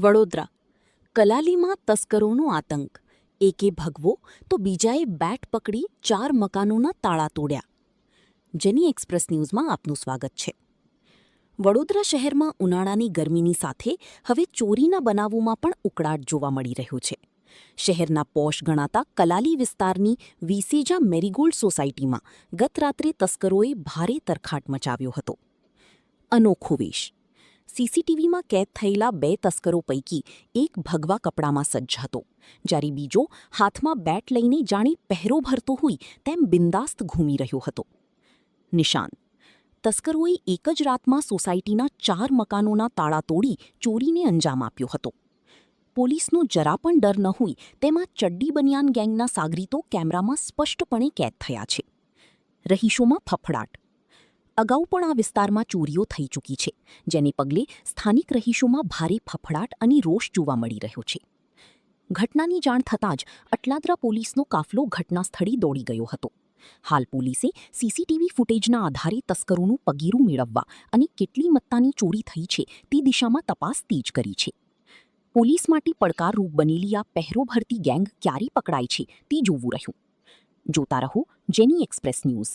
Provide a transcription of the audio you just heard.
વડોદરા કલાલીમાં તસ્કરોનો આતંક. એકે ભગવો તો બીજાએ બેટ પકડી 4 મકાનોના તાળા તોડ્યા. જેની એક્સપ્રેસ ન્યૂઝમાં આપનું સ્વાગત છે. વડોદરા શહેરમાં ઉનાળાની ગરમીની સાથે હવે ચોરીના બનાવોમાં પણ ઉકળાટ જોવા મળી રહ્યો છે. શહેરના પોશ ગણાતા કલાલી વિસ્તારની વિસેજા મેરીગોલ્ડ સોસાયટીમાં ગત રાત્રે તસ્કરોએ ભારે તરખાટ મચાવ્યો હતો. અનોખો વેશ. સીસીટીવીમાં કેદ થયેલા 2 તસ્કરો પૈકી એક ભગવા કપડામાં સજ્જ હતો, જ્યારે બીજો હાથમાં બેટ લઈને જાણે પહેરો ભરતો હોય તેમ બિંદાસ્ત ઘૂમી રહ્યો હતો. નિશાન: તસ્કરોએ એક જ રાતમાં સોસાયટીના 4 મકાનોના તાળા તોડી ચોરીને અંજામ આપ્યો હતો. પોલીસનો જરા પણ ડર ન હોય તેમાં ચડ્ડી બનિયાન ગેંગના સાગરીતો કેમેરામાં સ્પષ્ટપણે કેદ થયા છે. રહીશોમાં ફફડાટ. અગાઉ પણ આ વિસ્તારમાં ચોરીઓ થઈ ચૂકી છે, જેને પગલે સ્થાનિક રહીશોમાં ભારે ફફડાટ અને રોષ જોવા મળી રહ્યો છે. ઘટનાની જાણ થતાં જ અટલાદરા પોલીસનો કાફલો ઘટના સ્થળે દોડી ગયો હતો. હાલ પોલીસે સીસીટીવી ફૂટેજના આધારે તસ્કરોનું પગીરું મેળવવા અને કેટલી મત્તાની ચોરી થઈ છે તે દિશામાં તપાસ તેજ કરી છે. પોલીસ માટે પડકારરૂપ બનેલી આ પહેરો ભરતી ગેંગ ક્યારે પકડાય છે તે જોવું રહ્યું. જોતા રહો જેની એક્સપ્રેસ ન્યૂઝ.